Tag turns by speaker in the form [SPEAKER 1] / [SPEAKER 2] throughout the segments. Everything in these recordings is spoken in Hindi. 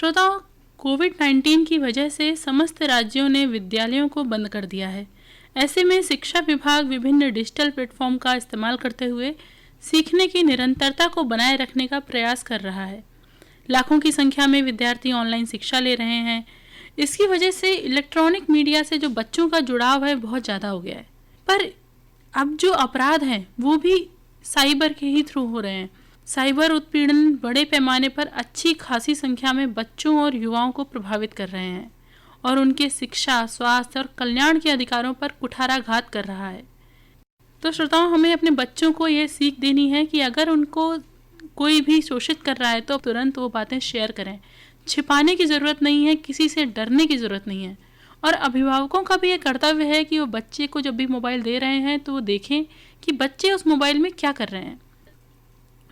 [SPEAKER 1] श्रोताओं, कोविड-19 की वजह से समस्त राज्यों ने विद्यालयों को बंद कर दिया है। ऐसे में शिक्षा विभाग विभिन्न डिजिटल प्लेटफॉर्म का इस्तेमाल करते हुए सीखने की निरंतरता को बनाए रखने का प्रयास कर रहा है। लाखों की संख्या में विद्यार्थी ऑनलाइन शिक्षा ले रहे हैं। इसकी वजह से इलेक्ट्रॉनिक मीडिया से जो बच्चों का जुड़ाव है बहुत ज़्यादा हो गया है। पर अब जो अपराध हैं वो भी साइबर के ही थ्रू हो रहे हैं। साइबर उत्पीड़न बड़े पैमाने पर अच्छी खासी संख्या में बच्चों और युवाओं को प्रभावित कर रहे हैं और उनके शिक्षा, स्वास्थ्य और कल्याण के अधिकारों पर कुठाराघात कर रहा है। तो श्रोताओं, हमें अपने बच्चों को ये सीख देनी है कि अगर उनको कोई भी शोषित कर रहा है तो तुरंत वो बातें शेयर करें। छिपाने की ज़रूरत नहीं है, किसी से डरने की ज़रूरत नहीं है। और अभिभावकों का भी ये कर्तव्य है कि वो बच्चे को जब भी मोबाइल दे रहे हैं तो वो देखें कि बच्चे उस मोबाइल में क्या कर रहे हैं।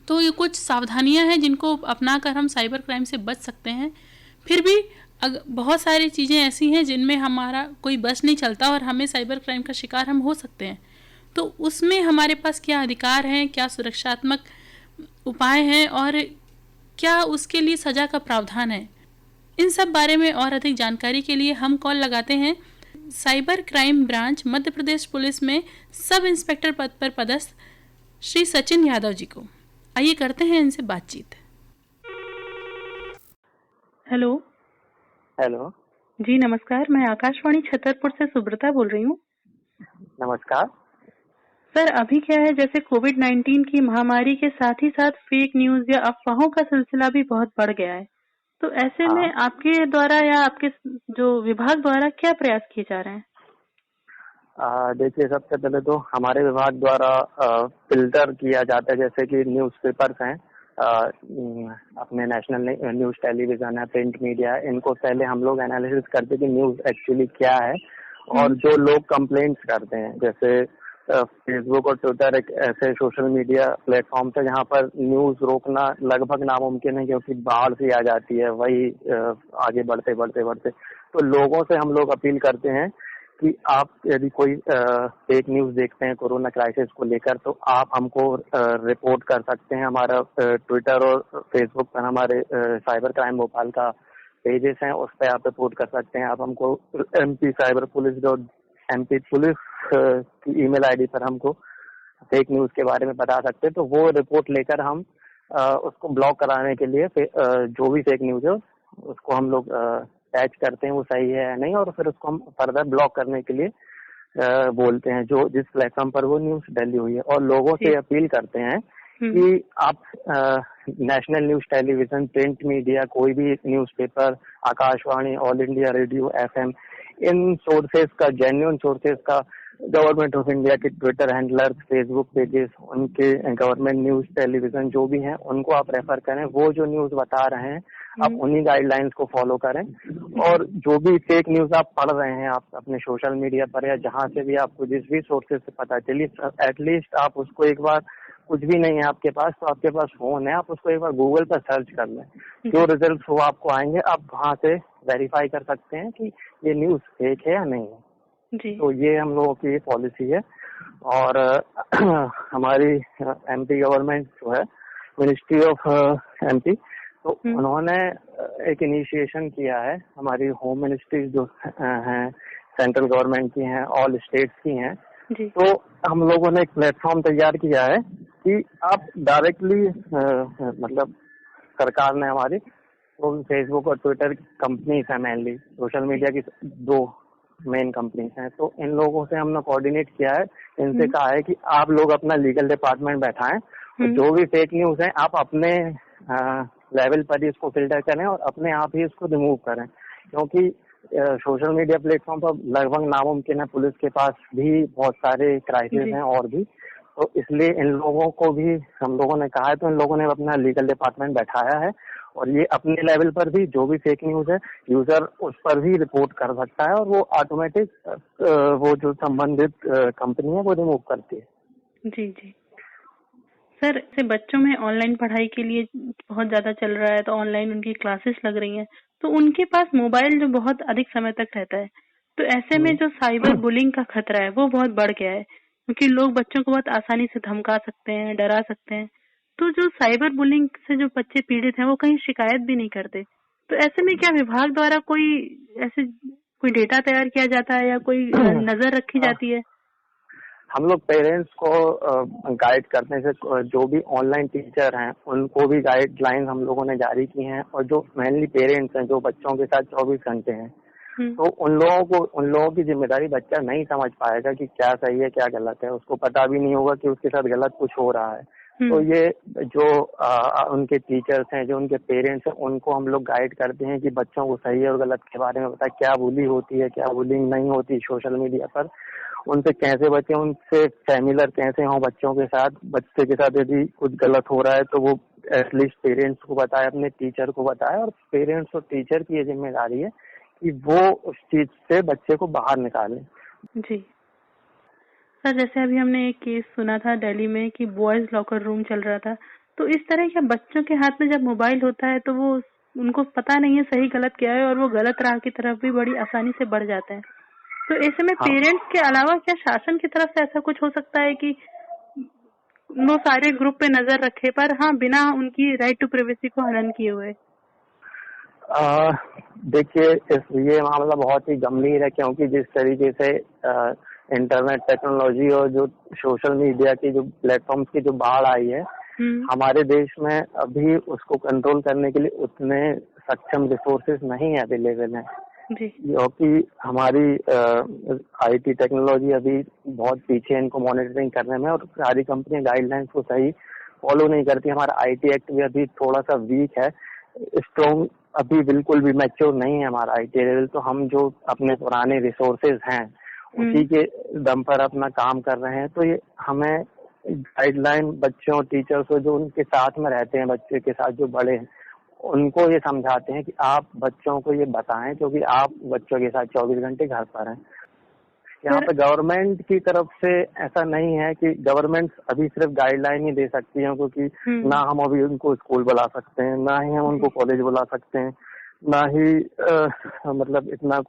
[SPEAKER 1] तो ये कुछ सावधानियां हैं जिनको अपनाकर हम साइबर क्राइम से बच सकते हैं। फिर भी बहुत सारी चीज़ें ऐसी हैं जिनमें हमारा कोई बस नहीं चलता और हमें साइबर क्राइम का शिकार हम हो सकते हैं। तो उसमें हमारे पास क्या अधिकार हैं, क्या सुरक्षात्मक उपाय हैं और क्या उसके लिए सज़ा का प्रावधान है। इन सब बारे में और अधिक जानकारी के लिए हम कॉल लगाते हैं cyber crime branch Madhya Pradesh police में सब इंस्पेक्टर पद पर पदस्थ श्री सचिन यादव जी को। आइए करते हैं इनसे बातचीत। हेलो।
[SPEAKER 2] हेलो
[SPEAKER 1] जी नमस्कार, मैं आकाशवाणी छतरपुर से सुब्रता बोल रही हूँ।
[SPEAKER 2] नमस्कार
[SPEAKER 1] सर, अभी क्या है, जैसे कोविड-19 की महामारी के साथ ही साथ फेक न्यूज या अफवाहों का सिलसिला भी बहुत बढ़ गया है। तो ऐसे में आपके द्वारा या आपके जो विभाग द्वारा क्या प्रयास किए जा रहे हैं?
[SPEAKER 2] देखिए, सबसे पहले तो हमारे विभाग द्वारा फिल्टर किया जाता है, जैसे कि न्यूज़पेपर्स हैं, अपने नेशनल न्यूज़ टेलीविजन है, प्रिंट मीडिया है, इनको पहले हम लोग एनालिसिस करते हैं कि न्यूज़ एक्चुअली क्या है। और जो लोग कंप्लेंट्स करते हैं, जैसे फेसबुक और ट्विटर एक ऐसे सोशल मीडिया प्लेटफॉर्म है जहाँ पर न्यूज़ रोकना लगभग नामुमकिन है, क्योंकि बाहर से आ जाती है वही आगे बढ़ते बढ़ते बढ़ते। तो लोगों से हम लोग अपील करते हैं कि आप यदि कोई फेक न्यूज़ देखते हैं कोरोना क्राइसिस को लेकर, तो आप हमको रिपोर्ट कर सकते हैं। हमारा ट्विटर और फेसबुक पर हमारे साइबर क्राइम भोपाल का पेजेस हैं, उस पर आप रिपोर्ट कर सकते हैं। आप हमको mp cyberpolice.mp की ईमेल आईडी पर हमको फेक न्यूज़ के बारे में बता सकते हैं। तो वो रिपोर्ट लेकर हम उसको ब्लॉक कराने के लिए जो भी फेक न्यूज़ है उसको हम लोग टैच करते हैं वो सही है या नहीं, और फिर उसको हम फर्दर ब्लॉक करने के लिए बोलते हैं जो जिस प्लेटफॉर्म पर वो न्यूज़ डली हुई है। और लोगों से अपील करते हैं कि आप national news television, print media, कोई भी newspaper, Akashvani, all India radio, FM, in sources का, जेन्युइन सोर्सेज का, गवर्नमेंट ऑफ इंडिया के ट्विटर हैंडलर, फेसबुक पेजेस, उनके गवर्नमेंट न्यूज़ टेलीविजन जो भी हैं उनको आप रेफर करें। वो जो न्यूज़ बता रहे हैं आप उन्हीं गाइडलाइंस को फॉलो करें। और जो भी फेक न्यूज़ आप पढ़ रहे हैं आप अपने सोशल मीडिया पर या जहां से भी आपको जिस भी सोर्सेज से पता चली, एटलीस्ट आप उसको एक बार, कुछ भी नहीं है आपके पास तो आपके पास फोन है, आप उसको एक बार गूगल पर सर्च कर लें। जो रिजल्ट वो आपको आएंगे आप वहां से वेरीफाई कर सकते हैं कि ये न्यूज़ फेक है या नहीं है जी। तो ये हम लोगों की पॉलिसी है। और हमारी एमपी गवर्नमेंट जो है, मिनिस्ट्री ऑफ एमपी, तो उन्होंने एक इनिशिएशन किया है। हमारी होम मिनिस्ट्री जो हैं सेंट्रल गवर्नमेंट की हैं, ऑल स्टेट्स की हैं, तो हम लोगों ने एक प्लेटफॉर्म तैयार किया है कि आप डायरेक्टली मतलब सरकार ने हमारी तो फेसबुक और ट्विटर कंपनीज है, मेनली सोशल मीडिया की दो मेन कंपनीज हैं, तो इन लोगों से हमने कोऑर्डिनेट किया है। इनसे कहा है कि आप लोग अपना लीगल डिपार्टमेंट बैठाएं, जो भी फेक न्यूज़ है आप अपने लेवल पर ही इसको फिल्टर करें और अपने आप ही इसको रिमूव करें, क्योंकि सोशल मीडिया प्लेटफॉर्म पर लगभग नामुमकिन है। पुलिस के पास भी बहुत सारे क्राइसिस हैं और भी, तो इसलिए इन लोगों को भी हम लोगों ने कहा है, तो इन लोगों ने अपना लीगल डिपार्टमेंट बैठाया है और ये अपने लेवल पर भी जो भी फेक न्यूज़ है यूजर उस पर भी रिपोर्ट कर सकता है और वो ऑटोमेटिक वो जो संबंधित कंपनी है वो रिमूव करती है।
[SPEAKER 1] जी जी सर, से बच्चों में ऑनलाइन पढ़ाई के लिए बहुत ज्यादा चल रहा है, तो ऑनलाइन उनकी क्लासेस लग रही हैं, तो उनके पास मोबाइल जो बहुत अधिक समय तक रहता है, तो ऐसे में जो साइबर बुलिंग का खतरा है वो बहुत बढ़ गया है, क्योंकि लोग बच्चों को बहुत आसानी से धमका सकते हैं, डरा सकते हैं। तो जो साइबर बुलिंग से जो बच्चे पीड़ित हैं वो कहीं शिकायत भी नहीं करते, तो ऐसे में क्या विभाग द्वारा कोई डेटा तैयार किया जाता है या कोई नजर रखी जाती है?
[SPEAKER 2] हम लोग पेरेंट्स को गाइड करने से जो भी ऑनलाइन टीचर हैं उनको भी गाइडलाइन हम लोगों ने जारी की हैं, और जो मेनली पेरेंट्स हैं जो बच्चों के साथ 24 घंटे हैं, तो उन लोगों की जिम्मेदारी, बच्चा नहीं समझ पाएगा कि क्या सही है क्या गलत है, उसको पता भी नहीं होगा कि उसके साथ गलत कुछ हो रहा है। तो ये जो उनके टीचर्स हैं, जो उनके पेरेंट्स हैं, उनको हम लोग गाइड करते हैं कि बच्चों को सही और गलत के बारे में बताएं, क्या बुली होती है क्या बुलिंग नहीं होती सोशल मीडिया पर, उनसे कैसे बचें, उनसे फैमिलियर कैसे हों बच्चों के साथ। बच्चे के साथ यदि कुछ गलत हो रहा है तो वो एटलीस्ट पेरेंट्स को बताए, अपने टीचर को बताए, और पेरेंट्स और टीचर की ये जिम्मेदारी है कि वो उस चीज से बच्चे को बाहर निकालें।
[SPEAKER 1] जी सर, जैसे अभी हमने एक केस सुना था दिल्ली में कि बॉयज लॉकर रूम चल रहा था, तो इस तरह के बच्चों के हाथ में जब मोबाइल होता है तो वो उनको पता नहीं है सही गलत क्या है, और वो गलत राह की तरफ भी बड़ी आसानी से बढ़ जाते हैं। तो ऐसे में पेरेंट्स के अलावा क्या शासन की तरफ से ऐसा कुछ हो सकता है कि वो सारे ग्रुप पे नजर रखे, पर हाँ बिना उनकी राइट टू प्राइवेसी को हनन किए हुए?
[SPEAKER 2] देखिए, ये मामला बहुत ही गंभीर है, क्योंकि जिस तरीके से इंटरनेट टेक्नोलॉजी और जो सोशल मीडिया की जो प्लेटफॉर्म्स की जो बाढ़ आई है हमारे देश में, अभी उसको कंट्रोल करने के लिए उतने सक्षम रिसोर्सेज नहीं अवेलेबल हैं, क्योंकि हमारी आईटी टेक्नोलॉजी अभी बहुत पीछे है इनको मॉनिटरिंग करने में, और सारी कंपनियां गाइडलाइंस को सही फॉलो नहीं करती। हमारा आईटी एक्ट भी अभी थोड़ा सा वीक है, स्ट्रॉन्ग अभी बिल्कुल भी मैच्योर नहीं है हमारा आईटी लेवल। तो हम जो अपने पुराने रिसोर्सेज हैं उसी के दम पर अपना काम कर रहे हैं। तो ये हमें गाइडलाइन बच्चों टीचर्स को जो उनके साथ में रहते हैं, बच्चे के साथ जो बड़े हैं, उनको ये समझाते हैं कि आप बच्चों को ये बताएं, क्योंकि आप बच्चों के साथ 24 घंटे घर पर हैं। यहाँ पे गवर्नमेंट की तरफ से ऐसा नहीं है कि गवर्नमेंट अभी सिर्फ गाइडलाइन ही दे सकती है, क्योंकि ना हम अभी उनको स्कूल बुला सकते हैं, ना ही हम उनको कॉलेज बुला सकते हैं, ना ही मतलब इतना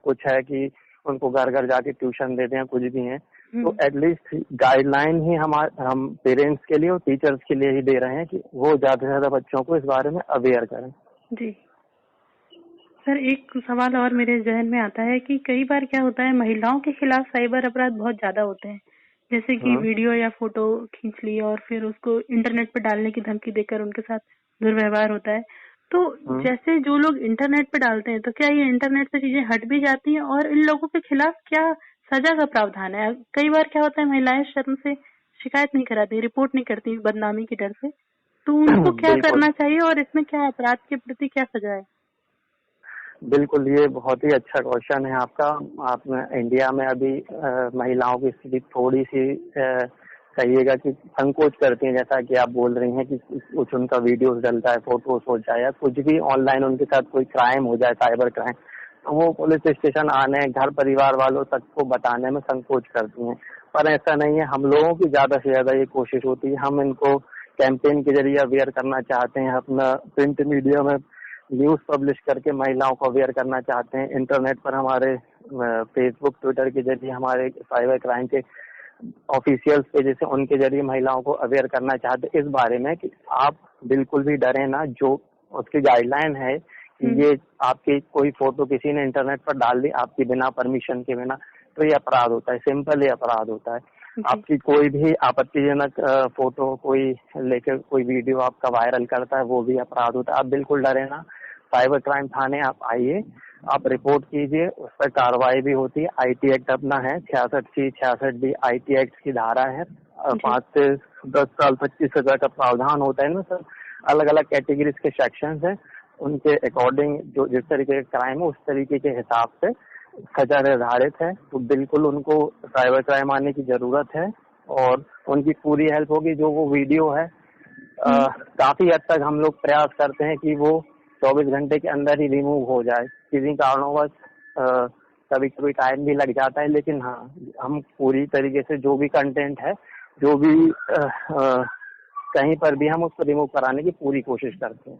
[SPEAKER 2] कुछ है कि उनको घर घर जाके ट्यूशन दे दें, कुछ भी है। तो एटलीस्ट गाइडलाइन ही हम पेरेंट्स के लिए और टीचर्स के लिए ही दे रहे हैं कि वो ज्यादा से ज्यादा बच्चों को इस बारे में अवेयर करें।
[SPEAKER 1] जी सर, एक सवाल और मेरे जहन में आता है कि कई बार क्या होता है, महिलाओं के खिलाफ साइबर अपराध बहुत ज्यादा होते हैं, जैसे कि वीडियो या फोटो खींच ली और फिर उसको इंटरनेट पर डालने की धमकी देकर उनके साथ दुर्व्यवहार होता है। तो जैसे जो लोग इंटरनेट पे डालते हैं, तो क्या ये इंटरनेट से चीजें हट भी जाती हैं, और इन लोगों के खिलाफ क्या सजा का प्रावधान है? कई बार क्या होता है, महिलाएं शर्म से शिकायत नहीं कराती, रिपोर्ट नहीं करती बदनामी के डर से, तो उनको क्या करना चाहिए और इसमें क्या अपराध के प्रति क्या सजा है?
[SPEAKER 2] बिल्कुल, ये बहुत ही अच्छा क्वेश्चन है आपका। आपने इंडिया में अभी महिलाओं की स्थिति थोड़ी सी कहिएगा कि संकोच करती हैं, जैसा कि आप बोल रही हैं कि कुछ उनका वीडियोस डलता है, फोटोज हो जाए या कुछ भी ऑनलाइन उनके साथ कोई क्राइम हो जाए, साइबर क्राइम, तो वो पुलिस स्टेशन आने, घर परिवार वालों तक को बताने में संकोच करती हैं। पर ऐसा नहीं है, हम लोगों की ज्यादा से ज्यादा ये कोशिश होती है। हम इनको कैंपेन के जरिए अवेयर करना चाहते हैं, अपना प्रिंट मीडिया में न्यूज पब्लिश करके महिलाओं को अवेयर करना चाहते हैं, इंटरनेट पर हमारे फेसबुक ट्विटर के जरिए हमारे साइबर क्राइम के ऑफिशियल्स पे जैसे उनके जरिए महिलाओं को अवेयर करना चाहते हैं इस बारे में कि आप बिल्कुल भी डरे ना। जो उसकी गाइडलाइन है कि ये आपकी कोई फोटो किसी ने इंटरनेट पर डाल दी आपकी बिना परमिशन के बिना, तो ये अपराध होता है, सिंपल ये अपराध होता है। आपकी कोई भी आपत्तिजनक फोटो कोई लेकर कोई वीडियो आपका वायरल करता है, वो भी अपराध होता है। आप बिल्कुल डरे ना, साइबर क्राइम थाने आप आइए, आप रिपोर्ट कीजिए, उस पर कार्रवाई भी होती है। आईटी एक्ट अपना है 66C 66D आईटी एक्ट की धारा है, 5 से 10 साल 25 सजा का प्रावधान होता है ना सर। अलग अलग कैटेगरीज के सेक्शंस हैं, उनके अकॉर्डिंग जो जिस तरीके का क्राइम है उस तरीके के हिसाब से सजा निर्धारित है। तो बिल्कुल उनको साइबर क्राइम आने की जरूरत है और उनकी पूरी हेल्प होगी। जो वो वीडियो है काफी हद तक हम लोग प्रयास करते हैं कि वो 24 घंटे के अंदर ही रिमूव हो जाए। किसी कारणों कभी कभी टाइम भी लग जाता है, लेकिन हाँ, हम पूरी तरीके से जो भी कंटेंट है, जो भी कहीं पर भी हम उसको रिमूव कराने की पूरी कोशिश करते हैं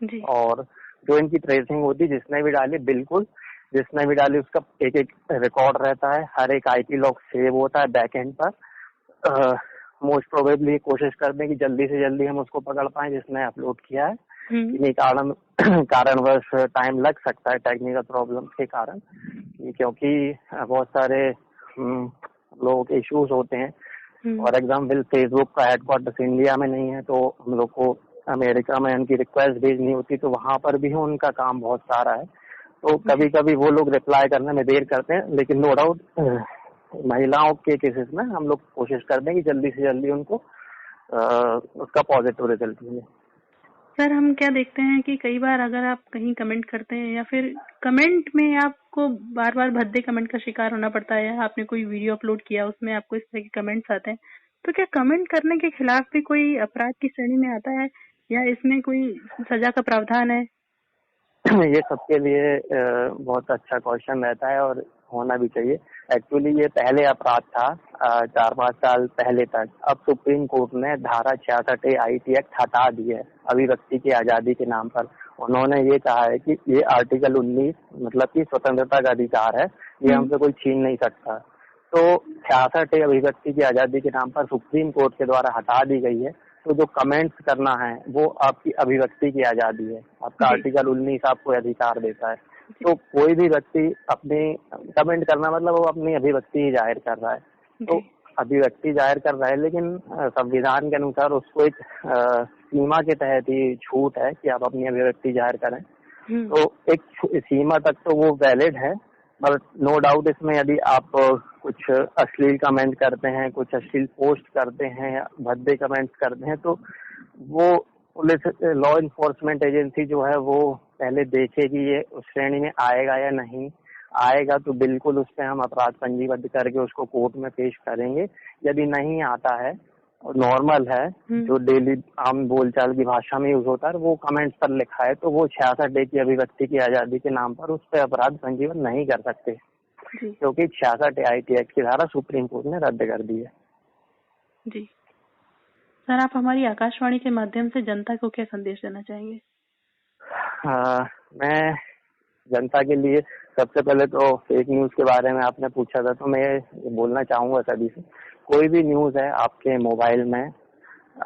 [SPEAKER 2] जी। और जो इनकी ट्रेसिंग होती है, जिसने भी डाली, बिल्कुल जिसने भी डाली उसका एक एक रिकॉर्ड रहता है, हर एक आईपी लॉग सेव होता है बैक एंड पर। मोस्ट प्रोबेबली कोशिश करते हैं कि जल्दी से जल्दी हम उसको पकड़ पाएं जिसने अपलोड किया है। इन्हीं कारणवश टाइम लग सकता है टेक्निकल प्रॉब्लम के कारण, क्योंकि बहुत सारे लोगों के इश्यूज होते हैं। फॉर एग्जाम्पल फेसबुक का हेडक्वार्टर्स इंडिया में नहीं है, तो हम लोग को अमेरिका में उनकी रिक्वेस्ट भेजनी होती, तो वहां पर भी उनका काम बहुत सारा है, तो कभी कभी वो लोग रिप्लाई करने में देर करते हैं। लेकिन नो डाउट महिलाओं के केसेस में हम लोग कोशिश करते हैं कि जल्दी से जल्दी उनको उसका पॉजिटिव रिजल्ट मिले।
[SPEAKER 1] सर, हम क्या देखते हैं कि कई बार अगर आप कहीं कमेंट करते हैं या फिर कमेंट में आपको बार बार भद्दे कमेंट का शिकार होना पड़ता है, या आपने कोई वीडियो अपलोड किया उसमें आपको इस तरह के कमेंट्स आते हैं, तो क्या कमेंट करने के खिलाफ भी कोई अपराध की श्रेणी में आता है या इसमें कोई सजा का प्रावधान है?
[SPEAKER 2] ये सबके लिए बहुत अच्छा क्वेश्चन रहता है और होना भी चाहिए। एक्चुअली ये पहले अपराध था 4-5 साल पहले तक। अब सुप्रीम कोर्ट ने धारा 66 IT एक्ट हटा दी है अभिव्यक्ति की आजादी के नाम पर। उन्होंने ये कहा है कि ये आर्टिकल 19 मतलब कि स्वतंत्रता का अधिकार है, ये हमसे कोई छीन नहीं सकता। तो 66 अभिव्यक्ति की आजादी के नाम पर सुप्रीम कोर्ट के द्वारा हटा दी गई है। तो जो कमेंट्स करना है वो आपकी अभिव्यक्ति की आजादी है, आपका आर्टिकल 19 आपको अधिकार देता है। तो कोई भी व्यक्ति अपनी कमेंट करना मतलब वो अपनी अभिव्यक्ति ही जाहिर कर रहा है, तो अभिव्यक्ति जाहिर कर रहा है, लेकिन संविधान के अनुसार उसको एक सीमा के तहत ही छूट है कि आप अपनी अभिव्यक्ति जाहिर करें। तो एक सीमा तक तो वो वैलिड है, पर नो डाउट इसमें यदि आप कुछ अश्लील कमेंट करते हैं, कुछ अश्लील पोस्ट करते हैं, भद्दे कमेंट्स करते हैं, तो वो पुलिस लॉ इन्फोर्समेंट एजेंसी जो है वो पहले देखेगी ये उस श्रेणी में आएगा या नहीं आएगा, तो बिल्कुल उस पर हम अपराध पंजीबद्ध करके उसको कोर्ट में पेश करेंगे। यदि नहीं आता है और नॉर्मल है, जो डेली आम बोलचाल की भाषा में यूज होता है, वो कमेंट्स पर लिखा है, तो वो 66 की अभिव्यक्ति की आजादी के नाम पर उस पर अपराध पंजीबद्ध नहीं कर सकते, क्योंकि 66 IT एक्ट की धारा सुप्रीम कोर्ट ने रद्द कर दी है।
[SPEAKER 1] जी सर, आप हमारी आकाशवाणी के माध्यम से जनता को क्या संदेश देना चाहेंगे?
[SPEAKER 2] मैं जनता के लिए सबसे पहले तो फेक न्यूज के बारे में आपने पूछा था, तो मैं ये बोलना चाहूंगा सभी से, कोई भी न्यूज है आपके मोबाइल में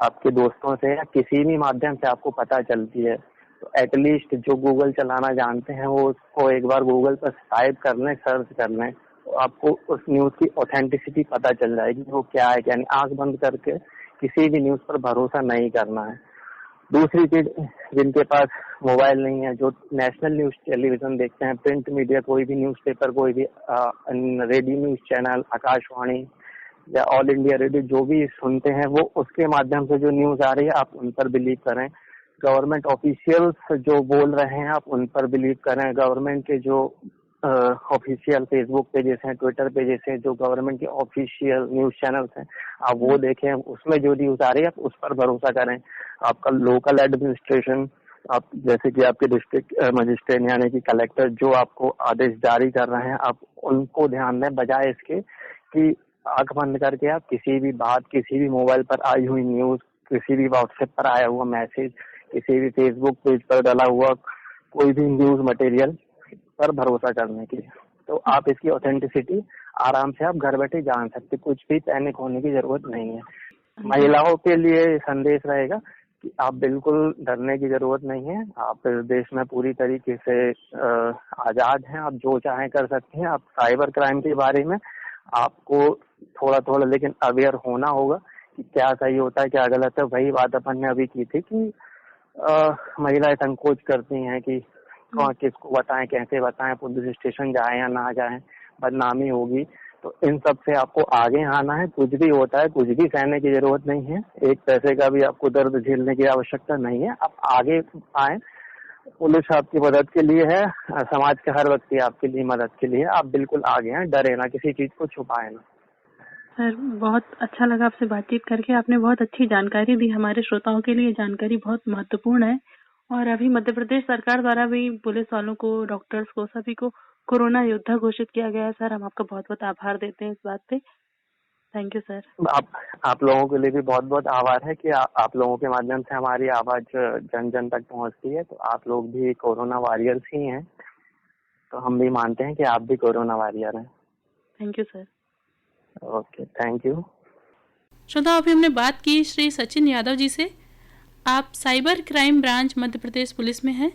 [SPEAKER 2] आपके दोस्तों से या किसी भी माध्यम से आपको पता चलती है, तो एटलीस्ट जो गूगल चलाना जानते हैं वो उसको एक बार गूगल पर टाइप कर लें, सर्च कर लें, तो आपको उस न्यूज की ऑथेंटिसिटी पता चल जाएगी वो क्या है क्या नहीं। आंख बंद करके किसी भी न्यूज पर भरोसा नहीं करना है। दूसरी चीज, जिनके पास मोबाइल नहीं है, जो नेशनल न्यूज टेलीविजन देखते हैं, प्रिंट मीडिया, कोई भी न्यूज़पेपर, कोई भी रेडियो न्यूज चैनल, आकाशवाणी या ऑल इंडिया रेडियो जो भी सुनते हैं, वो उसके माध्यम से जो न्यूज आ रही है आप उन पर बिलीव करें। गवर्नमेंट ऑफिशियल्स जो बोल रहे हैं आप उन पर बिलीव करें। गवर्नमेंट के जो ऑफिशियल फेसबुक पेजेस हैं, ट्विटर पेजेस हैं, जो गवर्नमेंट के ऑफिशियल न्यूज चैनल्स हैं, आप वो देखें, उसमें जो न्यूज आ रही है आप उस पर भरोसा करें। आपका लोकल एडमिनिस्ट्रेशन, आप जैसे कि आपके डिस्ट्रिक्ट मजिस्ट्रेट यानी कि कलेक्टर जो आपको आदेश जारी कर रहे हैं, आप उनको ध्यान दें, बजाय इसके कि आंख बंद करके आप किसी भी बात, किसी भी मोबाइल पर आई हुई न्यूज, किसी भी व्हाट्सएप पर आया हुआ मैसेज, किसी भी फेसबुक पेज पर डाला हुआ कोई भी न्यूज मटेरियल पर भरोसा करने की। तो आप इसकी ऑथेंटिसिटी आराम से आप घर बैठे जान सकते, कुछ भी पैनिक होने की जरूरत नहीं है। महिलाओं के लिए संदेश रहेगा कि आप बिल्कुल डरने की जरूरत नहीं है। आप इस देश में पूरी तरीके से आजाद हैं, आप जो चाहें कर सकते हैं। आप साइबर क्राइम के बारे में आपको थोड़ा थोड़ा लेकिन अवेयर होना होगा कि क्या सही होता है क्या गलत है। वही बात अपन ने अभी की थी कि महिलाएं संकोच करती हैं कि कौन किसको बताएं, कैसे बताएं, पुलिस स्टेशन जाए या ना जाए, बदनामी होगी। तो इन सब से आपको आगे आना है। कुछ भी होता है, कुछ भी सहने की जरूरत नहीं है, एक पैसे का भी आपको दर्द झेलने की आवश्यकता नहीं है। आप आगे आए, पुलिस आपकी मदद के लिए है, समाज के हर व्यक्ति आपके लिए मदद के लिए। आप बिल्कुल आगे हैं, डरे ना, किसी चीज को छुपाए ना।
[SPEAKER 1] सर, बहुत अच्छा लगा आपसे बातचीत करके। आपने बहुत अच्छी जानकारी दी हमारे श्रोताओं के लिए। जानकारी बहुत महत्वपूर्ण है। और अभी मध्य प्रदेश सरकार द्वारा भी पुलिस वालों को, डॉक्टर्स को, सभी को कोरोना योद्धा घोषित किया गया है। सर, हम आपका बहुत बहुत आभार देते हैं इस बात पे। Thank you sir.
[SPEAKER 2] आप लोगों के लिए भी बहुत बहुत आभार है कि आप लोगों के माध्यम से हमारी आवाज जन जन तक पहुंचती है। तो आप लोग भी कोरोना वॉरियर्स ही हैं, तो हम भी मानते हैं कि आप भी कोरोना वॉरियर हैं।
[SPEAKER 1] Thank you sir.
[SPEAKER 2] Okay, thank you.
[SPEAKER 1] श्रोता, अभी हमने बात की श्री सचिन यादव जी से। आप cyber crime branch Madhya Pradesh police में हैं।